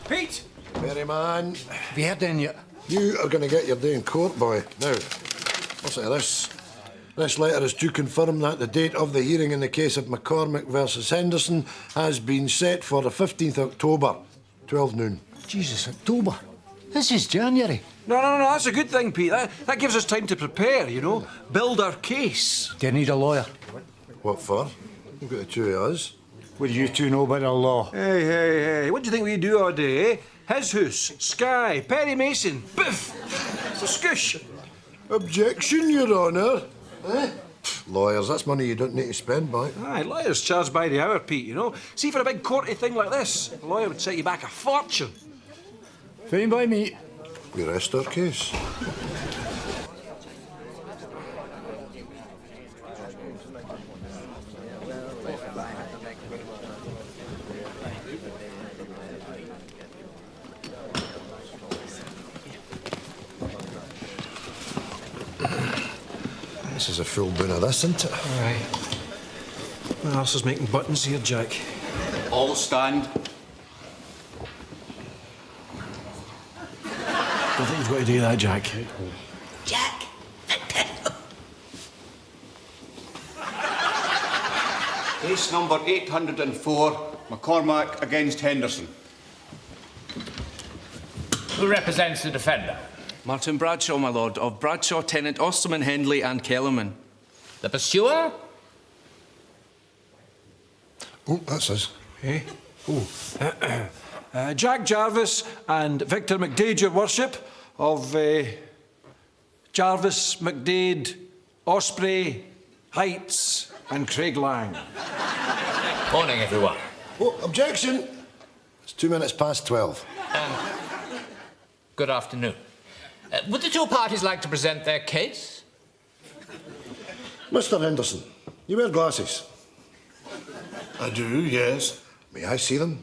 Pete! Merry man. Have you heard any yet? You are going to get your day in court, boy. Now, listen to this. This letter is to confirm that the date of the hearing in the case of McCormick versus Henderson has been set for the 15th October, 12 noon. Jesus, October. This is January. No, that's a good thing, Pete. That gives us time to prepare, you know, build our case. Do you need a lawyer? What for? We've got the two of us. What do you two know about the law? Hey, what do you think we do all day, eh? His house, Skye, Perry Mason, biff! So scoosh! Objection, Your Honour. Eh? Lawyers, that's money you don't need to spend, boy. Aye, lawyers charge by the hour, Pete, you know. See, for a big courty thing like this, a lawyer would set you back a fortune. Fine by me. We rest our case. This is a full boon of this, isn't it? Aye. What else is making buttons here, Jack? All stand. I think you've got to do that, Jack. Jack. Case number 804, McCormack against Henderson. Who represents the defender? Martin Bradshaw, my lord, of Bradshaw, Tennant, Osterman, Hendley and Kellerman. The pursuer? Oh, that's us. Eh? Oh. Jack Jarvis and Victor McDade, your worship, of Jarvis, McDade, Osprey, Heights and Craig Lang. Morning, everyone. Oh, objection! It's 2 minutes past 12. Good afternoon. Would the two parties like to present their case? Mr. Henderson, you wear glasses. I do, yes. May I see them?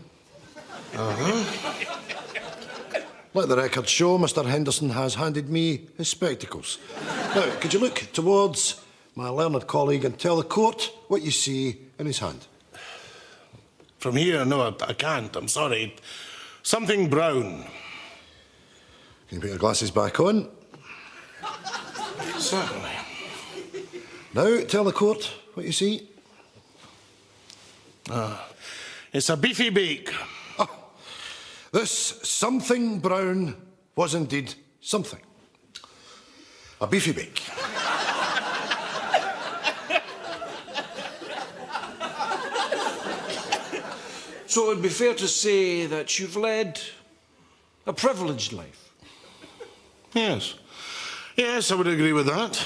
Let the record show Mr. Henderson has handed me his spectacles. Now, could you look towards my learned colleague and tell the court what you see in his hand? From here, no, I can't. I'm sorry. Something brown. Can you put your glasses back on? Certainly. Now, tell the court what you see. It's a beefy bake. This something brown was indeed something. A beefy bake. So it would be fair to say that you've led a privileged life. Yes. Yes, I would agree with that.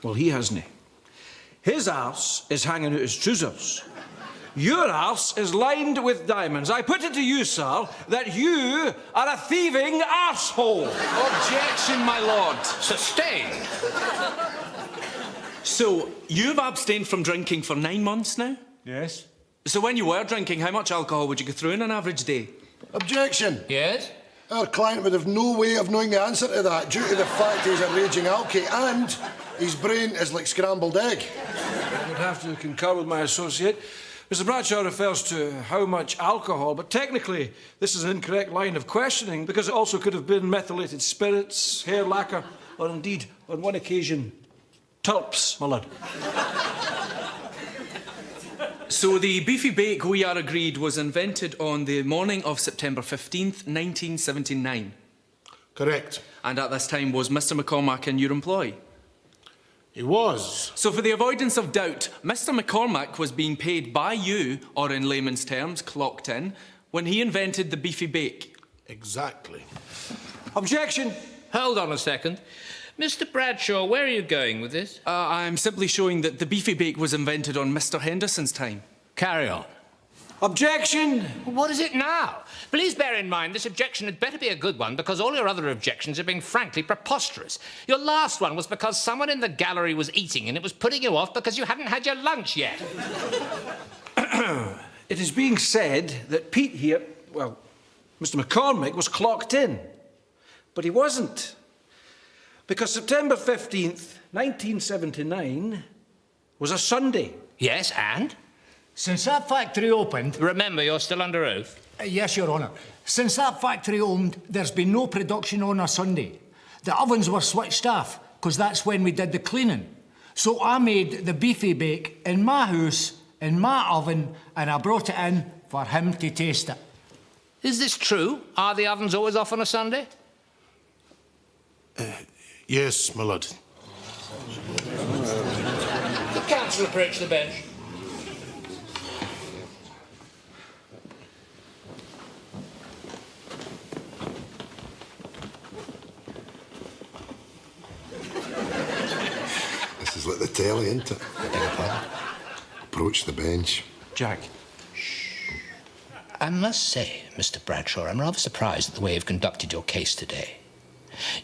Well, he hasn't. His arse is hanging out his trousers. Your arse is lined with diamonds. I put it to you, sir, that you are a thieving arsehole. Objection, my lord. Sustained. So, you've abstained from drinking for 9 months now? Yes? So when you were drinking, how much alcohol would you go through in an average day? Objection! Yes? Our client would have no way of knowing the answer to that due to the fact he's a raging alky and his brain is like scrambled egg. I would have to concur with my associate. Mr. Bradshaw refers to how much alcohol, but technically this is an incorrect line of questioning because it also could have been methylated spirits, hair lacquer, or indeed, on one occasion, turps, my lad. So the beefy bake, we are agreed, was invented on the morning of September 15th, 1979. Correct. And at this time was Mr. McCormack in your employ. He was. So for the avoidance of doubt, Mr. McCormack was being paid by you, or in layman's terms, clocked in, when he invented the beefy bake. Exactly. Objection! Hold on a second. Mr. Bradshaw, where are you going with this? I'm simply showing that the beefy bake was invented on Mr. Henderson's time. Carry on. Objection! What is it now? Please bear in mind this objection had better be a good one because all your other objections have been frankly preposterous. Your last one was because someone in the gallery was eating and it was putting you off because you hadn't had your lunch yet. It is being said that Pete here, well, Mr. McCormick was clocked in, but he wasn't. Because September 15th, 1979 was a Sunday. Yes, and? Since that factory opened... Remember, you're still under oath. Yes, Your Honour. Since that factory opened, there's been no production on a Sunday. The ovens were switched off, because that's when we did the cleaning. So I made the beefy bake in my house, in my oven, and I brought it in for him to taste it. Is this true? Are the ovens always off on a Sunday? Yes, my lord. The counsel approach the bench. This is like the telly, isn't it? Approach the bench. Jack. I must say, Mr. Bradshaw, I'm rather surprised at the way you've conducted your case today.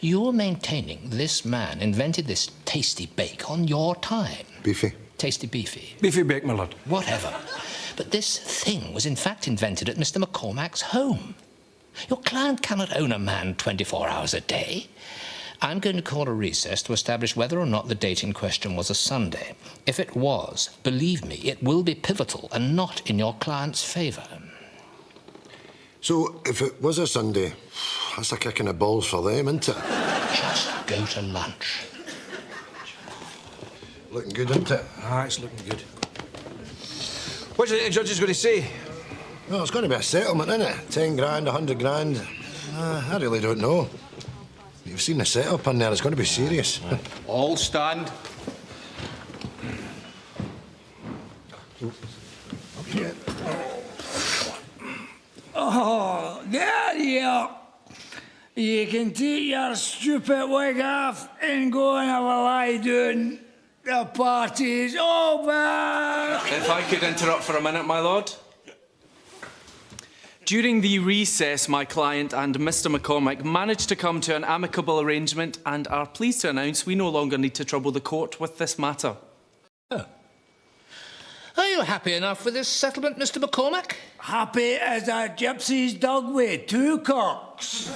You're maintaining this man invented this tasty bake on your time. Beefy. Tasty beefy. Beefy bake, my lord. Whatever. But this thing was in fact invented at Mr. McCormack's home. Your client cannot own a man 24 hours a day. I'm going to call a recess to establish whether or not the date in question was a Sunday. If it was, believe me, it will be pivotal and not in your client's favour. So, if it was a Sunday, that's a kick in the balls for them, isn't it? Just go to lunch. Looking good, isn't it? Ah, it's looking good. What's the judge is going to say? Well, it's going to be a settlement, isn't it? 10 grand, 100 grand. I really don't know. You've seen the setup in there. It's going to be serious. All stand. Oh, get here. You can take your stupid wig off and go and have a lie down. The party's over. If I could interrupt for a minute, my lord. During the recess, my client and Mr. McCormack managed to come to an amicable arrangement and are pleased to announce we no longer need to trouble the court with this matter. Oh. Are you happy enough with this settlement, Mr. McCormack? Happy as a gypsy's dog with two cocks.